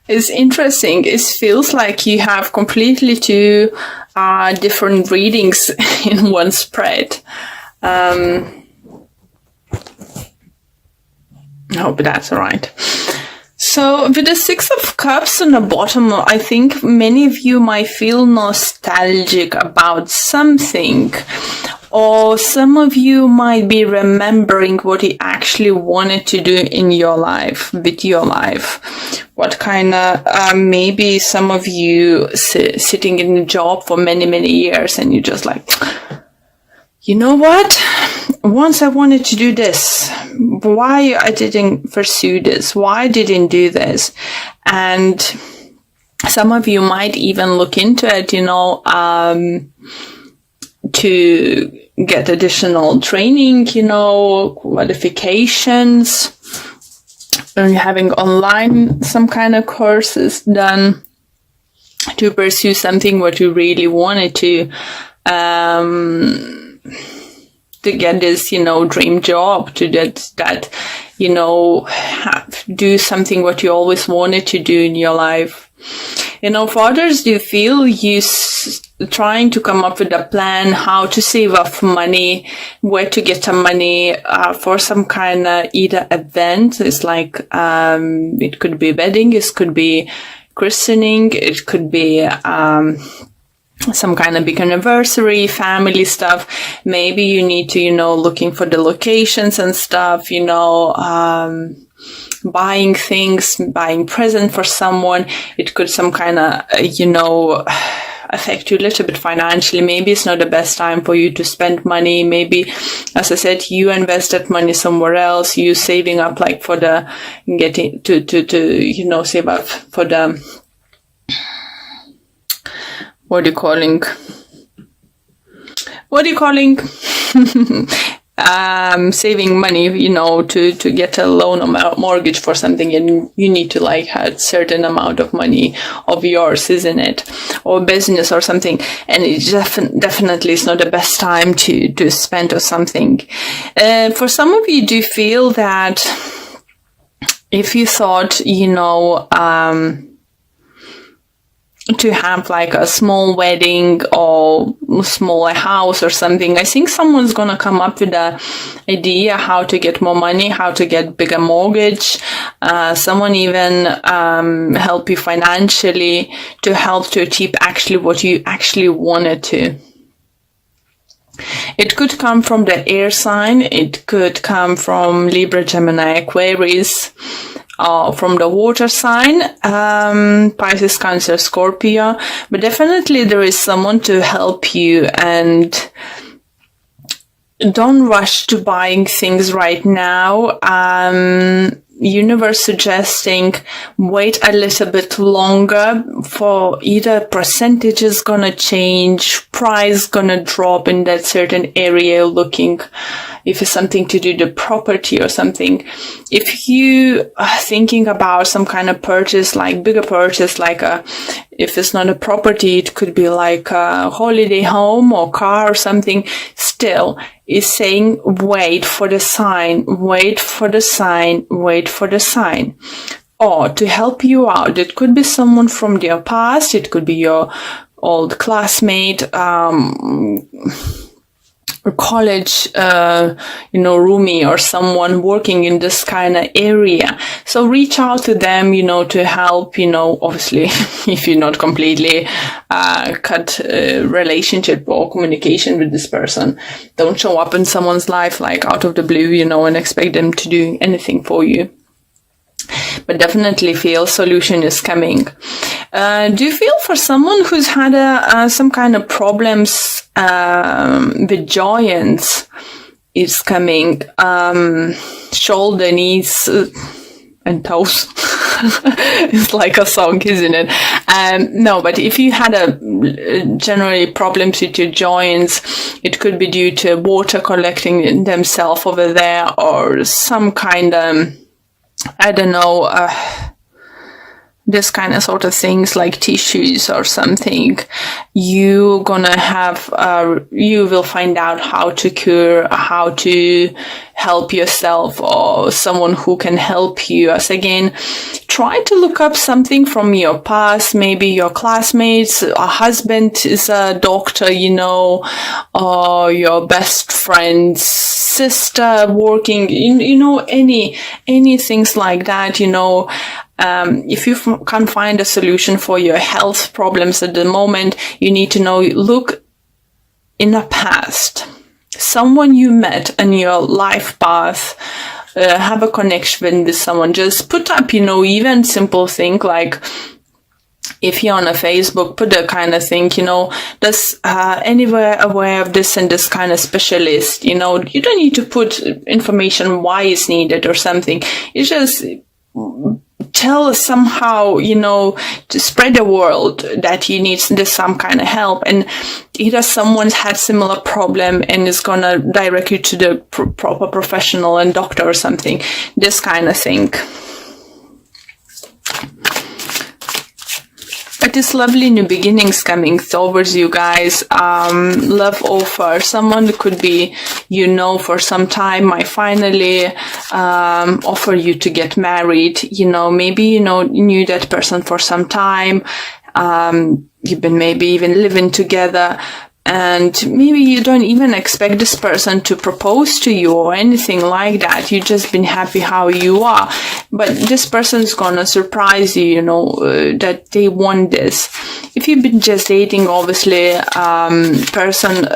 It's interesting. It feels like you have completely two different readings in one spread. I hope that's all right. So with the Six of Cups on the bottom, I think many of you might feel nostalgic about something. Or some of you might be remembering what you actually wanted to do in your life, with your life. What kind of, maybe some of you sitting in a job for many, many years and you're just like, you know what? Once I wanted to do this. Why I didn't pursue this? Why I didn't do this? And some of you might even look into it, to get additional training, qualifications, and having online some kind of courses done to pursue something what you really wanted to get this, dream job, to that do something what you always wanted to do in your life. For others, do you feel you trying to come up with a plan how to save up money, where to get some money for some kind of either event? It's like it could be wedding, it could be christening, it could be some kind of big anniversary, family stuff. Maybe you need to, looking for the locations and stuff, buying things, buying present for someone. It could some kind of, affect you a little bit financially. Maybe it's not the best time for you to spend money. Maybe, as I said, you invested money somewhere else. You saving up like for the getting to save up for the, what are you calling? Saving money, to get a loan or mortgage for something, and you need to like have a certain amount of money of yours, isn't it? Or business or something. And it definitely is not the best time to spend or something. For some of you, do you feel that if you thought, to have like a small wedding or smaller house or something, I think someone's gonna come up with a idea how to get more money, how to get bigger mortgage. Someone even help you financially to help to achieve actually what you actually wanted to. It could come from the air sign. It could come from Libra, Gemini, Aquarius. From the water sign, Pisces, Cancer, Scorpio, but definitely there is someone to help you, and don't rush to buying things right now. Universe suggesting wait a little bit longer, for either percentage is gonna change, price gonna drop in that certain area you're looking, if it's something to do with the property or something. If you are thinking about some kind of purchase, like bigger purchase, like if it's not a property, it could be like a holiday home or car or something, still is saying wait for the sign, wait for the sign, wait for the sign. Or to help you out, it could be someone from your past, it could be your old classmate, college, roomie, or someone working in this kind of area. So reach out to them, to help, obviously, if you're not completely, cut relationship or communication with this person. Don't show up in someone's life like out of the blue, and expect them to do anything for you. But definitely feel solution is coming. Do you feel for someone who's had some kind of problems with joints is coming, shoulder, knees, and toes? It's like a song, isn't it? No, but if you had generally problems with your joints, it could be due to water collecting themselves over there, or some kind of, I don't know, this kind of sort of things like tissues or something. You will find out how to cure, how to help yourself, or someone who can help you. As again, try to look up something from your past, maybe your classmates, a husband is a doctor, you know, or your best friend's sister working, you know, any things like that, you know. If you can't find a solution for your health problems at the moment, you need to know, look in the past. Someone you met in your life path, have a connection with someone. Just put up, you know, even simple thing like, if you're on a Facebook, put a kind of thing, you know, does anywhere aware of this and this kind of specialist, you know. You don't need to put information why it's needed or something. It's just tell somehow, you know, to spread the word that you need this some kind of help, and either someone's had similar problem and is gonna direct you to the proper professional and doctor or something, this kind of thing. But this lovely new beginnings coming towards you guys, love offer. Someone could be, you know, for some time might finally offer you to get married. You know, maybe, you know, knew that person for some time. You've been maybe even living together. And maybe you don't even expect this person to propose to you or anything like that. You've just been happy how you are. But this person's gonna surprise you, you know, that they want this. If you've been just dating, obviously, person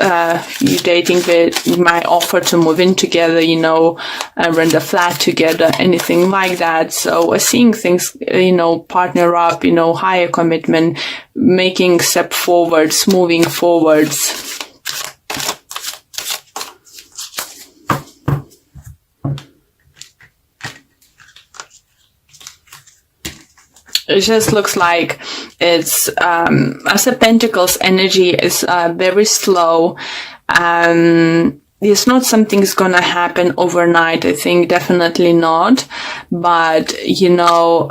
you're dating with might offer to move in together, you know, rent a flat together, anything like that. So seeing things, you know, partner up, you know, higher commitment, making step forwards, moving forwards. It just looks like it's, as a Pentacles energy is very slow. It's not something's gonna happen overnight. I think definitely not. But, you know,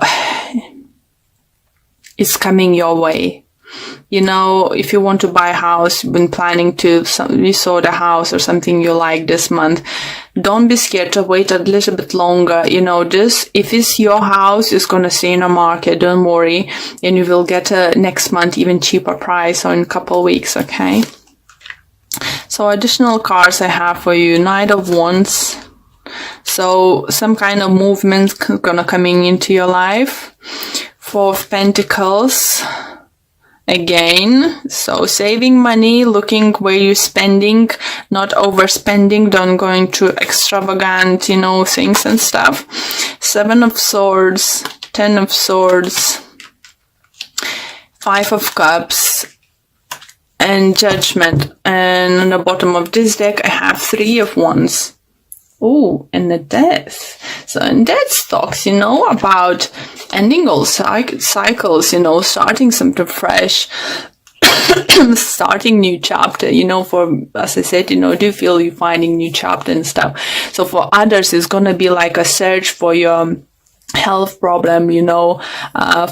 it's coming your way. You know, if you want to buy a house, you've been planning to, you saw the house or something you like this month, don't be scared to wait a little bit longer. You know, this, if it's your house, it's going to stay in the market, don't worry. And you will get a next month even cheaper price or in a couple of weeks, okay? So additional cards I have for you, Knight of Wands. So some kind of movement gonna coming into your life. Four of Pentacles. Again, so saving money, looking where you're spending, not overspending, don't go into extravagant, you know, things and stuff. Seven of Swords, Ten of Swords, Five of Cups, and Judgment. And on the bottom of this deck, I have Three of Wands. Oh, and the Death. So in Death talks, you know, about ending all cycles, you know, starting something fresh, starting new chapter, you know, for, as I said, you know, do you feel you're finding new chapter and stuff. So for others, it's going to be like a search for your health problem, you know,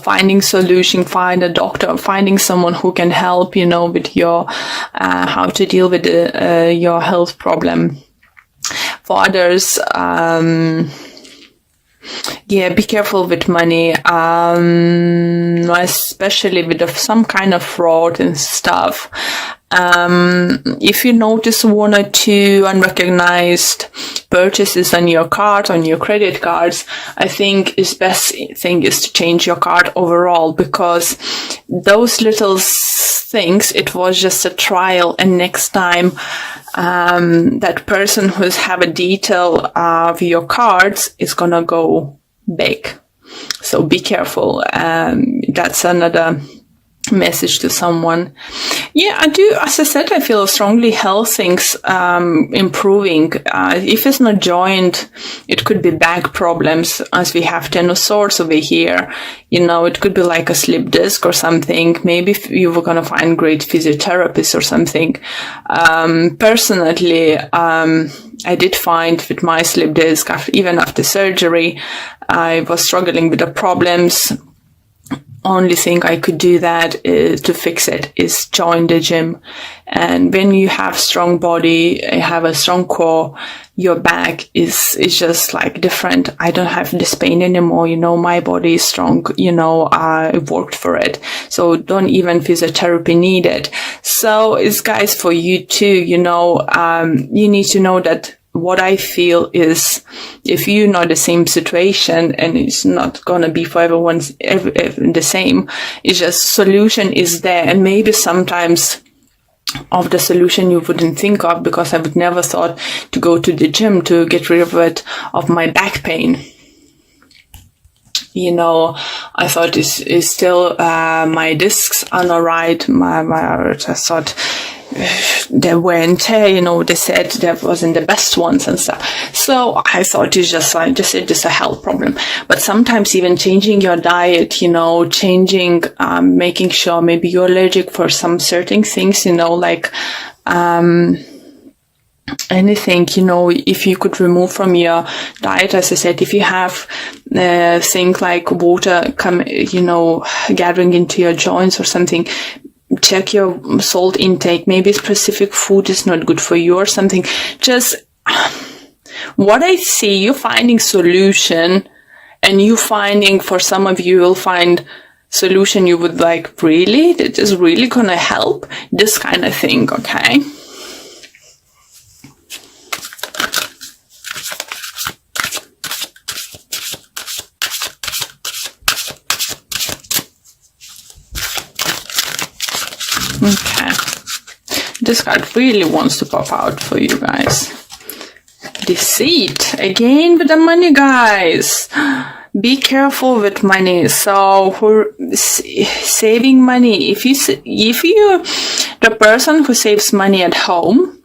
finding solution, find a doctor, finding someone who can help, you know, with your, how to deal with your health problem. For others, yeah, be careful with money, especially with some kind of fraud and stuff. If you notice one or two unrecognized purchases on your card, on your credit cards, I think the best thing is to change your card overall, because those little things, it was just a trial, and next time that person who's have a detail of your cards is gonna go big. So be careful. That's another message to someone. Yeah, I do. As I said, I feel strongly health things improving. If it's not joined, it could be back problems, as we have Ten of Swords over here. You know, it could be like a slip disc or something. Maybe you were going to find great physiotherapist or something. Personally, I did find with my slip disc, even after surgery, I was struggling with the problems. only thing I could do that to fix it is join the gym. And when you have strong body, you have a strong core, your back is just like different. I don't have this pain anymore. My body is strong. I worked for it. So don't even physiotherapy needed. So it's, guys, for you too, you need to know that what I feel is, if you're not the same situation, and it's not gonna be for everyone the same, it's just solution is there. And maybe sometimes of the solution you wouldn't think of, because I would never thought to go to the gym to get rid of my back pain. I thought it's still my discs are not right. I thought the wear and tear, they said that wasn't the best ones and stuff. So I thought it's just a health problem. But sometimes even changing your diet, changing, making sure maybe you're allergic for some certain things, like, anything, if you could remove from your diet, as I said, if you have things like water gathering into your joints or something, check your salt intake. Maybe specific food is not good for you or something. Just what I see, you finding solution, and you finding, for some of you will find solution you would like, really, that is really gonna help, this kind of thing, okay? Okay, this card really wants to pop out for you guys. Deceit, again with the money, guys. Be careful with money. So saving money, if you the person who saves money at home,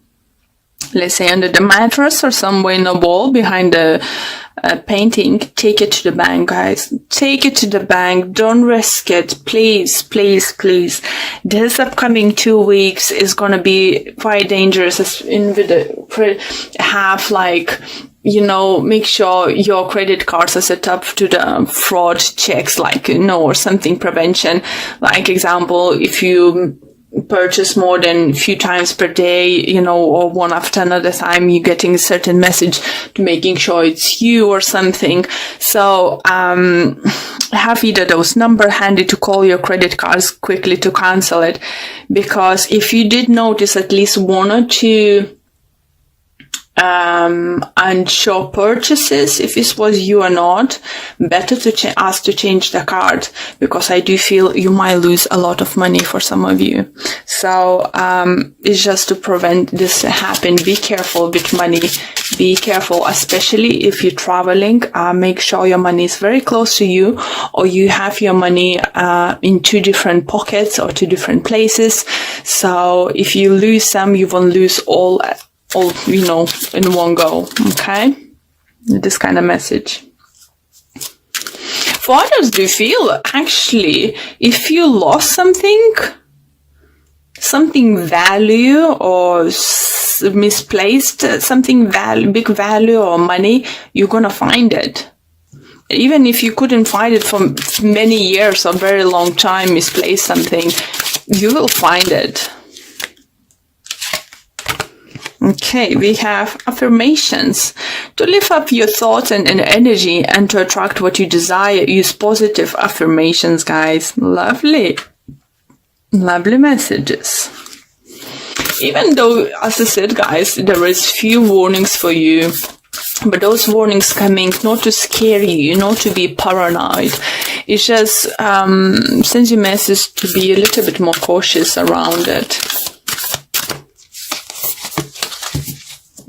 let's say under the mattress or somewhere in a wall behind the painting, take it to the bank, guys. Take it to the bank. Don't risk it. Please, please, please. This upcoming 2 weeks is going to be quite dangerous. Make sure your credit cards are set up to the fraud checks, or something prevention. Like example, if you purchase more than a few times per day, or one after another time, you're getting a certain message to making sure it's you or something. So, have either those number handy to call your credit cards quickly to cancel it. Because if you did notice at least one or two unsure purchases, if this was you or not, better to ask to change the card, because I do feel you might lose a lot of money for some of you. So it's just to prevent this happen. Be careful with money. Be careful, especially if you're traveling. Make sure your money is very close to you, or you have your money in 2 different pockets or 2 different places. So if you lose some, you won't lose all in one go. Okay, this kind of message. For others, do you feel actually if you lost something value, or misplaced something big value or money, you're gonna find it. Even if you couldn't find it for many years or very long time, misplaced something, you will find it. Okay, we have affirmations. To lift up your thoughts and energy and to attract what you desire, use positive affirmations, guys. Lovely. Lovely messages. Even though, as I said, guys, there is few warnings for you, but those warnings coming not to scare you, not to be paranoid. It's just sends you a message to be a little bit more cautious around it.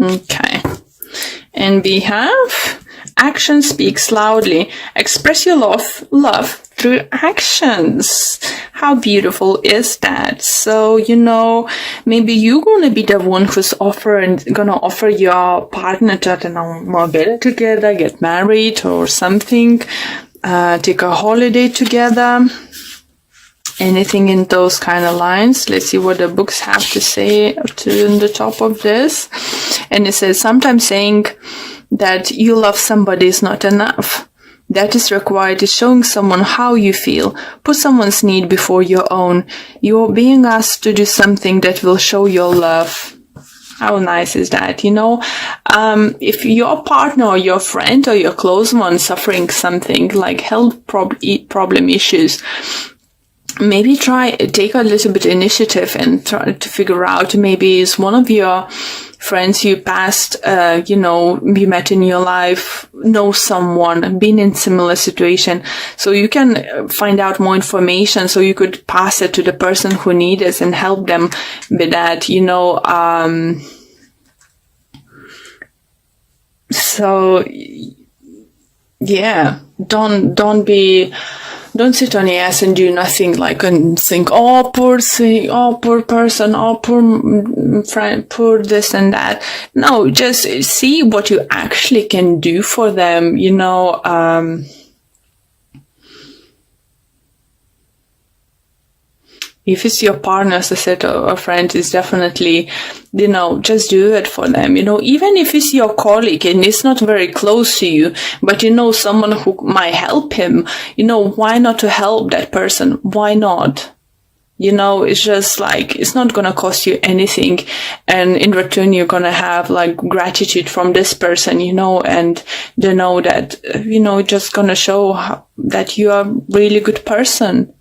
Okay, and we have action speaks loudly. Express your love through actions. How beautiful is that? So, maybe you're gonna be the one who's gonna offer your partner to, I don't know, get together, get married or something, take a holiday together. Anything in those kind of lines. Let's see what the books have to say to the top of this. And it says, sometimes saying that you love somebody is not enough. that is required is showing someone how you feel. Put someone's need before your own. You're being asked to do something that will show your love. How nice is that? If your partner or your friend or your close one suffering something like health problem issues, maybe take a little bit initiative and try to figure out, maybe is one of your friends you passed, you met in your life, know someone, been in similar situation. So you can find out more information so you could pass it to the person who needs it and help them with that, So, yeah, don't sit on your ass and do nothing, and think, oh, poor thing, oh, poor person, oh, poor friend, poor this and that. No, just see what you actually can do for them, If it's your partner, as I said, or a friend, is definitely, just do it for them. Even if it's your colleague and it's not very close to you, but someone who might help him, why not to help that person? Why not? It's just it's not gonna cost you anything. And in return, you're gonna have gratitude from this person, and they know that, just gonna show that you are a really good person.